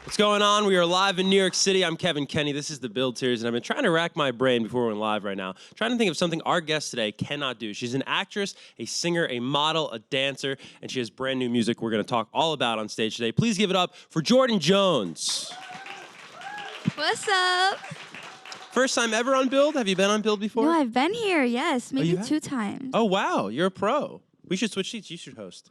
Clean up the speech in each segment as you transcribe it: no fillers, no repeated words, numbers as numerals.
What's going on? We are live in New York City. I'm Kevin Kenny. This is the Build Series, and I've been trying to rack my brain before we're live right now, trying to think of something our guest today cannot do. She's an actress, a singer, a model, a dancer, and she has brand new music we're going to talk all about on stage today. Please give it up for Jordyn Jones. What's up? First time ever on Build? Have you been on Build before? No, I've been here, yes, maybe 2 times. Oh, wow. You're a pro. We should switch seats. You should host.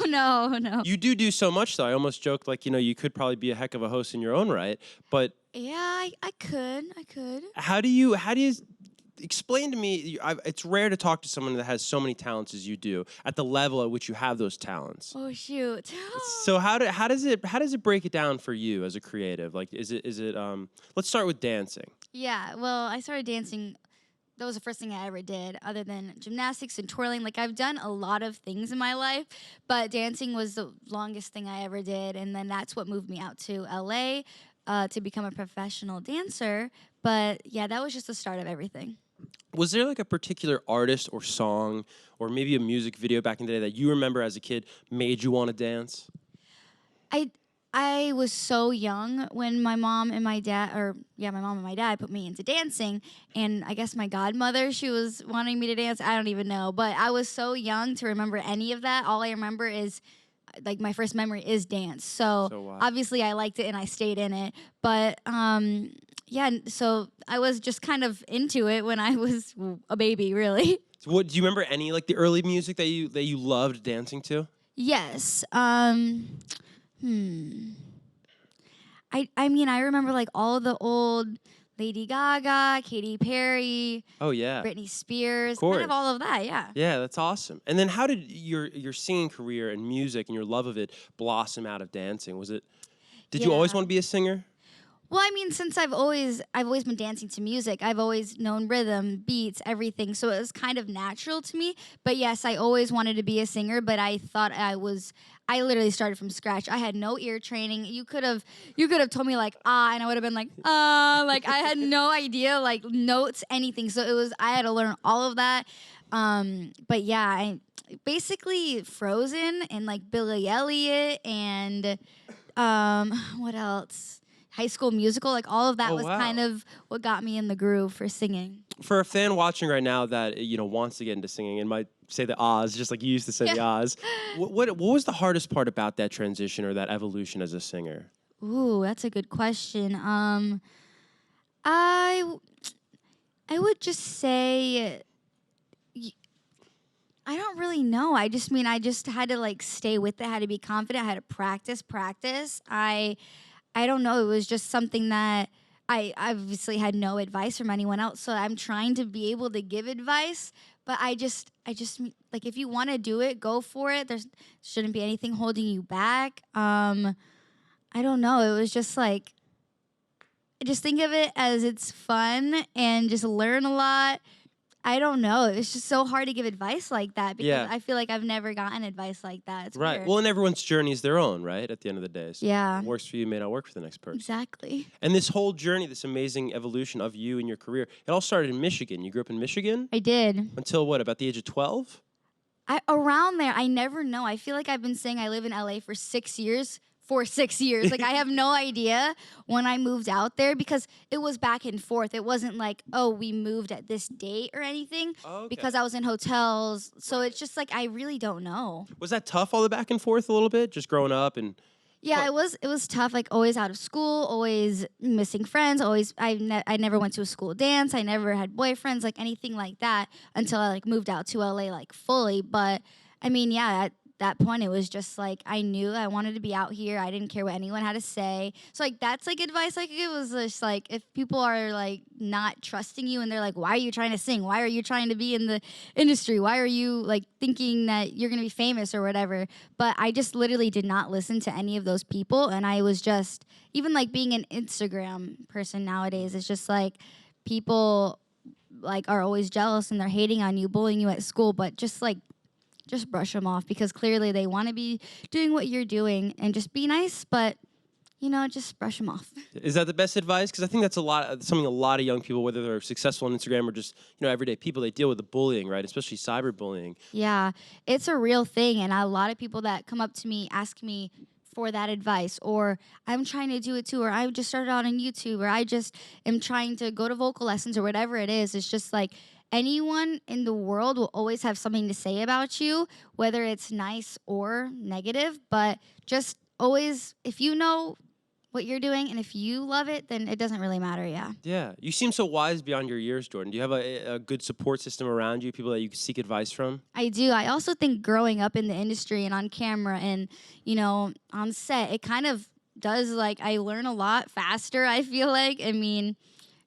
No. You do so much, though. I almost joked, like, you could probably be a heck of a host in your own right. But yeah, I could. how do you explain to me? It's rare to talk to someone that has so many talents as you do, at the level at which you have those talents. Oh shoot. So how does it break it down for you as a creative? Like, is it? Let's start with dancing. Yeah, well, I started dancing. That was the first thing I ever did, other than gymnastics and twirling. Like, I've done a lot of things in my life, but dancing was the longest thing I ever did. And then that's what moved me out to LA to become a professional dancer. But yeah, that was just the start of everything. Was there like a particular artist or song or maybe a music video back in the day that you remember as a kid made you want to dance? I was so young when my mom and my dad put me into dancing, and I guess my godmother, she was wanting me to dance. I don't even know, but I was so young to remember any of that. All I remember is, like, my first memory is dance. So obviously I liked it and I stayed in it. But yeah, so I was just kind of into it when I was a baby, really. So what do you remember any like the early music that you loved dancing to? Yes. I mean, I remember like all the old Lady Gaga, Katy Perry. Oh yeah. Britney Spears. Of course. Kind of all of that, yeah. Yeah, that's awesome. And then how did your singing career and music and your love of it blossom out of dancing? Did you always want to be a singer? Well, I mean, since I've always been dancing to music, I've always known rhythm, beats, everything. So it was kind of natural to me. But yes, I always wanted to be a singer, but I thought I literally started from scratch. I had no ear training. You could have told me like and I would have been like like I had no idea, like notes, anything. So I had to learn all of that. But yeah, I basically Frozen and like Billy Elliot and what else? High School Musical, like all of that was kind of what got me in the groove for singing. For a fan watching right now that wants to get into singing and might say the Oz, just like you used to say the Oz, what was the hardest part about that transition or that evolution as a singer? Ooh, that's a good question. I would just say, I don't really know. I just had to like stay with it. I had to be confident. I had to practice. I don't know. It was just something that I obviously had no advice from anyone else. So I'm trying to be able to give advice, but I just like, if you want to do it, go for it. There shouldn't be anything holding you back. I don't know. It was just like, just think of it as it's fun and just learn a lot. I don't know. It's just so hard to give advice like that because I feel like I've never gotten advice like that. It's right. weird. Well, and everyone's journey is their own, right? At the end of the day. So yeah. What works for you may not work for the next person. Exactly. And this whole journey, this amazing evolution of you and your career, it all started in Michigan. You grew up in Michigan? I did. Until what, about the age of 12? Around there. I never know. I feel like I've been saying I live in LA for 6 years. Like, I have no idea when I moved out there because it was back and forth. It wasn't like, oh, we moved at this date or anything because I was in hotels. So it's just like, I really don't know. Was that tough, all the back and forth a little bit, just growing up? And yeah, it was tough, like always out of school, always missing friends, I never went to a school dance. I never had boyfriends, like anything like that until I like moved out to LA like fully. But I mean, yeah, that point it was just like I knew I wanted to be out here. I didn't care what anyone had to say. So like that's like advice like it was just like if people are like not trusting you and they're like, why are you trying to sing? Why are you trying to be in the industry? Why are you like thinking that you're gonna be famous or whatever? But I just literally did not listen to any of those people, and I was just even like being an Instagram person nowadays, it's just like people like are always jealous and they're hating on you, bullying you at school, but just brush them off because clearly they want to be doing what you're doing and just be nice, but just brush them off. Is that the best advice? Because I think that's something a lot of young people, whether they're successful on Instagram or just everyday people, they deal with the bullying, right? Especially cyberbullying. Yeah, it's a real thing, and a lot of people that come up to me ask me for that advice, or I'm trying to do it too, or I just started out on YouTube, or I just am trying to go to vocal lessons, or whatever it is. It's just like anyone in the world will always have something to say about you, whether it's nice or negative. But just always, if you know what you're doing and if you love it, then it doesn't really matter. Yeah. Yeah, you seem so wise beyond your years, Jordyn. Do you have a good support system around you, people that you can seek advice from? I do. I also think growing up in the industry and on camera and, on set, it kind of does, like, I learn a lot faster, I feel like. I mean,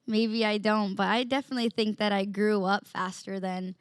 maybe I don't, but I definitely think that I grew up faster than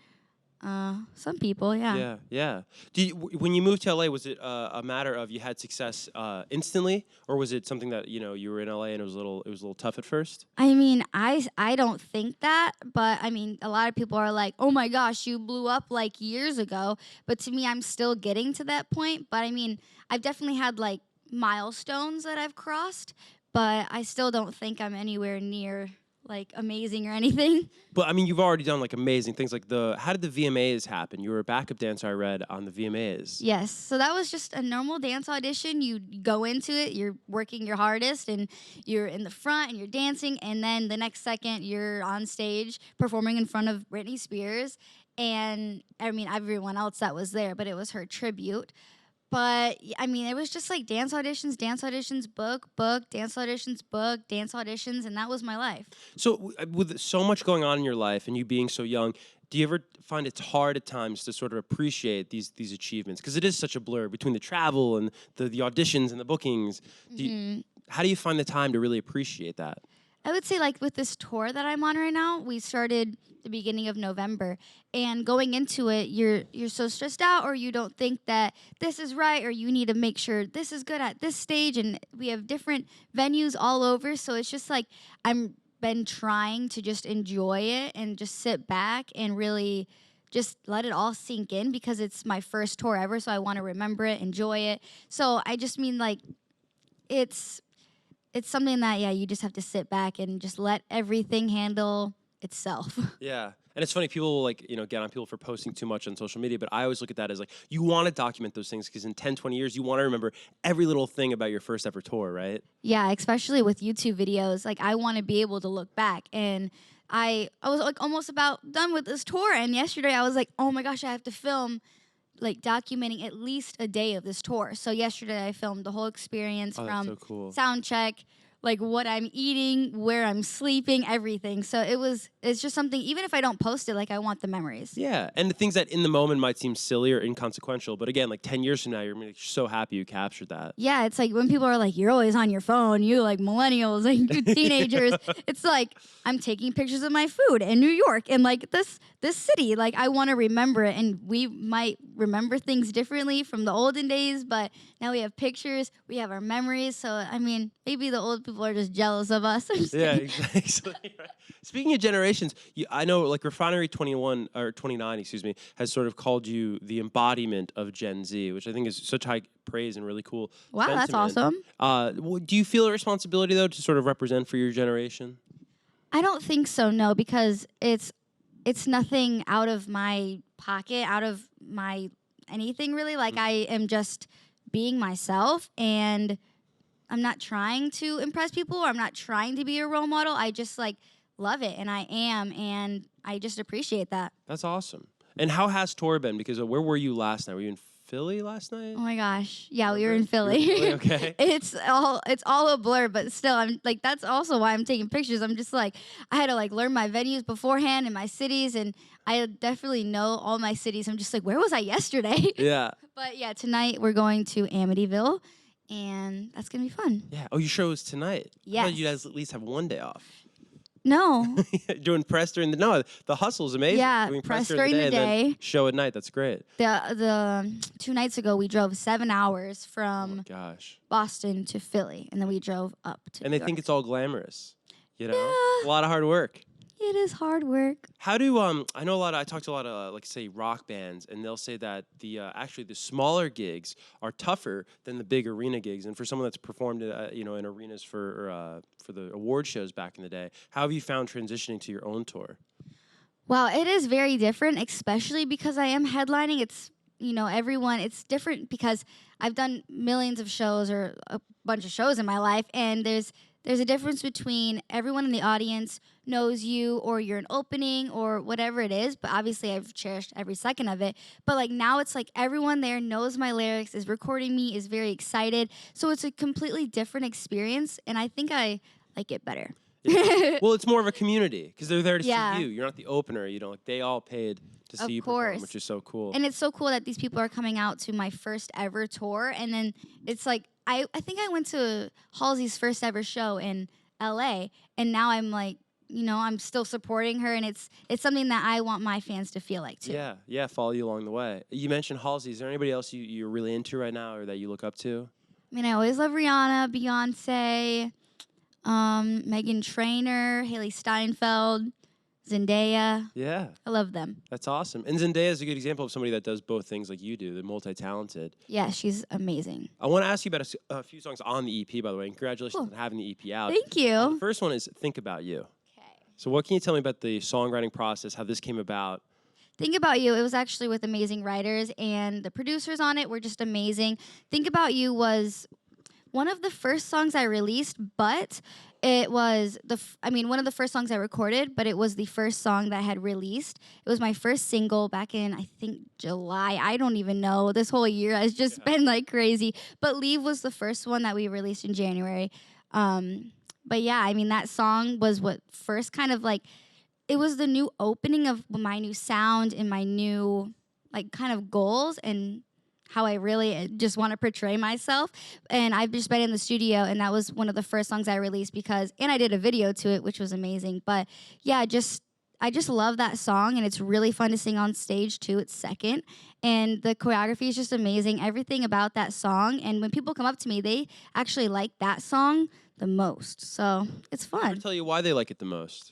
some people. Yeah. Yeah, yeah. When you moved to LA, was it a matter of you had success instantly, or was it something that you were in LA and it was a little tough at first? I mean, I don't think that, but I mean, a lot of people are like, "Oh my gosh, you blew up like years ago." But to me, I'm still getting to that point. But I mean, I've definitely had like milestones that I've crossed, but I still don't think I'm anywhere near like amazing or anything. But I mean, you've already done like amazing things. Like how did the VMAs happen? You were a backup dancer, I read, on the VMAs. Yes. So that was just a normal dance audition. You go into it, you're working your hardest, and you're in the front and you're dancing. And then the next second, you're on stage performing in front of Britney Spears. And I mean, everyone else that was there, but it was her tribute. But I mean, it was just like dance auditions, book, dance auditions, book, dance auditions. And that was my life. So with so much going on in your life and you being so young, do you ever find it's hard at times to sort of appreciate these achievements? Because it is such a blur between the travel and the auditions and the bookings. How do you find the time to really appreciate that? I would say, like, with this tour that I'm on right now, we started the beginning of November, and going into it, you're so stressed out, or you don't think that this is right, or you need to make sure this is good at this stage, and we have different venues all over. So it's just like I'm been trying to just enjoy it and just sit back and really just let it all sink in, because it's my first tour ever, so I want to remember it, enjoy it. So I just mean, like, it's something that, yeah, you just have to sit back and just let everything handle itself. Yeah. And it's funny, people will get on people for posting too much on social media, but I always look at that as like, you want to document those things because in 10, 20 years, you want to remember every little thing about your first ever tour, right? Yeah, especially with YouTube videos. Like, I want to be able to look back. And I was like almost about done with this tour. And yesterday I was like, oh my gosh, I have to film, like, documenting at least a day of this tour. So yesterday I filmed the whole experience from so cool. sound check, like what I'm eating, where I'm sleeping, everything. So it's just something, even if I don't post it, like, I want the memories. Yeah, and the things that in the moment might seem silly or inconsequential, but again, like 10 years from now, you're gonna be so happy you captured that. Yeah, it's like when people are like, you're always on your phone, you like millennials, like you teenagers. It's like, I'm taking pictures of my food in New York and like this city. Like, I want to remember it, and we might remember things differently from the olden days, but now we have pictures, we have our memories. So, I mean, maybe the old people are just jealous of us. Yeah, exactly. Right. Speaking of generations, I know like Refinery 21 or 29, excuse me, has sort of called you the embodiment of Gen Z, which I think is such high praise and really cool. Wow, sentiment. that's awesome. Do you feel a responsibility though to sort of represent for your generation? I don't think so, no, because it's nothing out of my pocket, out of my anything really. Like, I am just being myself, and I'm not trying to impress people, or I'm not trying to be a role model. I just like love it, and I am, and I just appreciate that. That's awesome. And how has tour been? Because where were you last night? Were you in Philly last night? Oh my gosh. Yeah, we were in Philly. Philly, okay. It's all a blur, but still, I'm like, that's also why I'm taking pictures. I'm just like, I had to like learn my venues beforehand and my cities, and I definitely know all my cities. I'm just like, where was I yesterday? Yeah. But yeah, tonight we're going to Amityville, and that's gonna be fun. Yeah. Oh, your show is tonight. Yes. I thought you guys at least have one day off. No. Doing press during the hustle is amazing. Yeah, doing press during the and day. then show at night. That's great. The 2 nights ago, we drove 7 hours Oh from my gosh. Boston to Philly, and then we drove up to And New they think York. it's all glamorous. You know, Yeah. a lot of hard work. It is hard work. How do I know I talk to a lot of like say rock bands, and they'll say that actually the smaller gigs are tougher than the big arena gigs. And for someone that's performed in arenas for the award shows back in the day, how have you found transitioning to your own tour? Well, it is very different, especially because I am headlining. It's everyone, it's different because I've done millions of shows or a bunch of shows in my life, and there's a difference between everyone in the audience knows you or you're an opening or whatever it is, but obviously I've cherished every second of it. But like now it's like everyone there knows my lyrics, is recording me, is very excited. So it's a completely different experience, and I think I like it better. Yeah. Well, it's more of a community because they're there to Yeah. see you. You're not the opener. They all paid to see you perform, which is so cool. And it's so cool that these people are coming out to my first ever tour. And then it's like, I think I went to Halsey's first ever show in LA. And now I'm like, I'm still supporting her. And it's something that I want my fans to feel like too. Yeah, follow you along the way. You mentioned Halsey. Is there anybody else you're really into right now or that you look up to? I mean, I always love Rihanna, Beyonce, Meghan Trainor, Haley Steinfeld, Zendaya. Yeah. I love them. That's awesome. And Zendaya is a good example of somebody that does both things like you do. They're multi-talented. Yeah, she's amazing. I want to ask you about a few songs on the EP, by the way. And congratulations on having the EP out. Thank you. The first one is Think About You. Okay. So what can you tell me about the songwriting process, how this came about? Think About You, it was actually with amazing writers, and the producers on it were just amazing. Think About You was one of the first songs I released, but it was one of the first songs I recorded, but it was the first song that I had released. It was my first single back in, I think, July. I don't even know. This whole year has just been like crazy. But Leave was the first one that we released in January. But yeah, I mean, that song was what first kind of like, it was the new opening of my new sound and my new like kind of goals and how I really just want to portray myself. And I've just been in the studio, and that was one of the first songs I released and I did a video to it, which was amazing. But yeah, I just love that song, and it's really fun to sing on stage too. It's second, and the choreography is just amazing. Everything about that song, and when people come up to me, they actually like that song the most. So it's fun. I'll tell you why they like it the most.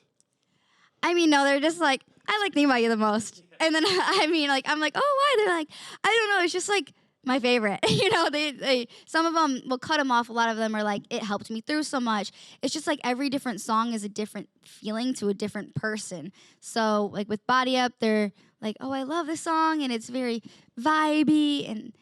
I mean, no, they're just like, I like Think About You the most. And then, I'm like, oh, why? They're like, I don't know. It's just like my favorite. They some of them will cut them off. A lot of them are like, it helped me through so much. It's just like every different song is a different feeling to a different person. So like with Body Up, they're like, oh, I love this song. And it's very vibey. And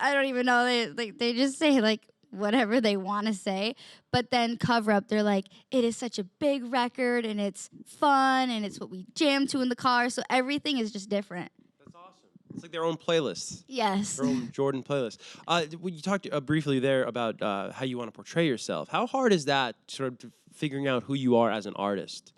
I don't even know. They just say like whatever they want to say. But then Cover Up, they're like, it is such a big record, and it's fun, and it's what we jam to in the car. So everything is just different. That's awesome. It's like their own playlist. Yes. Their own Jordyn playlist. You talked briefly there about how you want to portray yourself. How hard is that, sort of figuring out who you are as an artist?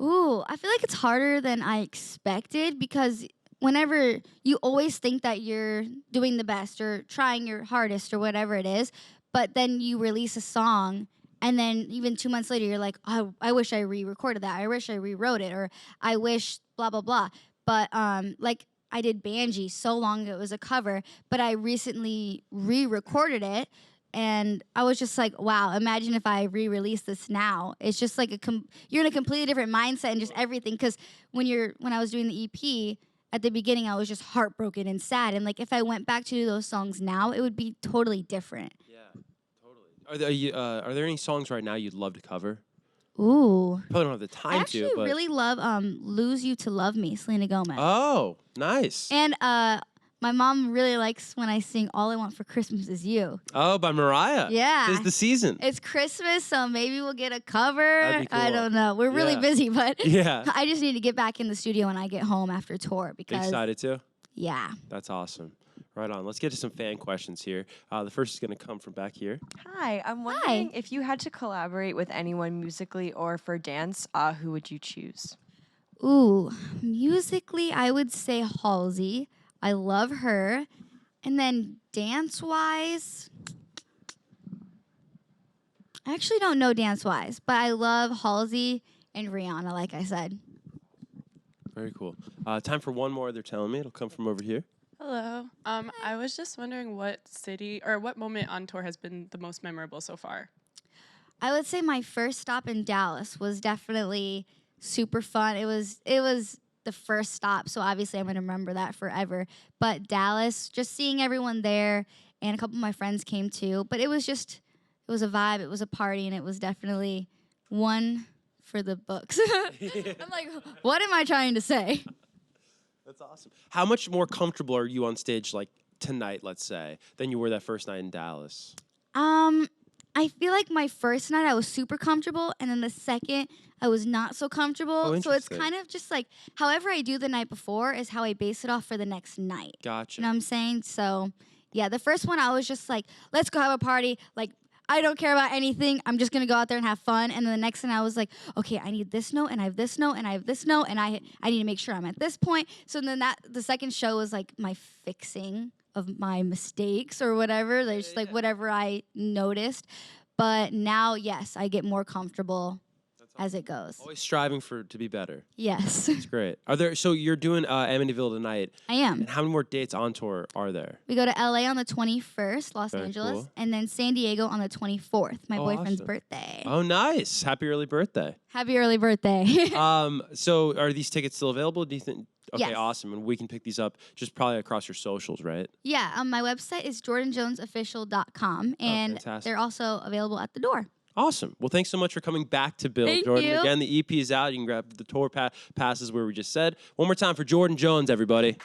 Ooh, I feel like it's harder than I expected, because whenever you always think that you're doing the best or trying your hardest or whatever it is, but then you release a song, and then even 2 months later, you're like, oh, I wish I re-recorded that. I wish I rewrote it, or I wish blah, blah, blah. But like I did Banji so long ago, it was a cover, but I recently re-recorded it, and I was just like, wow, imagine if I re-release this now. It's just like you're in a completely different mindset and just everything, because when I was doing the EP, at the beginning, I was just heartbroken and sad. And like, if I went back to do those songs now, it would be totally different. Yeah, totally. Are there any songs right now you'd love to cover? Ooh. Probably don't have the time to. I actually really love Lose You to Love Me, Selena Gomez. Oh, nice. And my mom really likes when I sing All I Want for Christmas Is You. Oh, by Mariah. Yeah. It's the season. It's Christmas, so maybe we'll get a cover. That'd be cool. I don't know. We're really busy, but yeah. I just need to get back in the studio when I get home after tour. Because Excited too? Yeah. That's awesome. Right on. Let's get to some fan questions here. The first is going to come from back here. Hi, I'm wondering if you had to collaborate with anyone musically or for dance, who would you choose? Ooh, musically, I would say Halsey. I love her. And then dance-wise, I actually don't know dance-wise, but I love Halsey and Rihanna, like I said. Very cool. Time for one more, they're telling me. It'll come from over here. Hello. I was just wondering what city or what moment on tour has been the most memorable so far? I would say my first stop in Dallas was definitely super fun. It was the first stop, so obviously I'm going to remember that forever. But Dallas, just seeing everyone there, and a couple of my friends came too. But it was a vibe, it was a party, and it was definitely one for the books. I'm like, what am I trying to say? That's awesome. How much more comfortable are you on stage, like tonight, let's say, than you were that first night in Dallas? I feel like my first night I was super comfortable, and then the second I was not so comfortable. Oh, So it's interesting. kind of just like however I do the night before is how I base it off for the next night. Gotcha. You know what I'm saying? So yeah, the first one I was just like, let's go have a party. Like I don't care about anything. I'm just gonna go out there and have fun. And then the next thing I was like, okay, I need this note, and I have this note, and I have this note, and I need to make sure I'm at this point. So then the second show was like my fixing of my mistakes or whatever. There's just like whatever I noticed. But now, yes, I get more comfortable as it goes. Always striving to be better. Yes, It's great. So you're doing Amityville tonight. I am. And how many more dates on tour are there? We go to LA on the 21st, Los Very Angeles, cool. and then San Diego on the 24th, my Oh, boyfriend's awesome. birthday. Oh, nice. Happy early birthday. Happy early birthday. So are these tickets still available? Do you think? Okay, Yes. awesome. And we can pick these up just probably across your socials, right? Yeah, my website is jordynjonesofficial.com, and fantastic. they're also available at the door. Awesome. Well, thanks so much for coming back to Build, Thank Jordyn. you. Again, the EP is out. You can grab the tour passes where we just said. One more time for Jordyn Jones, everybody.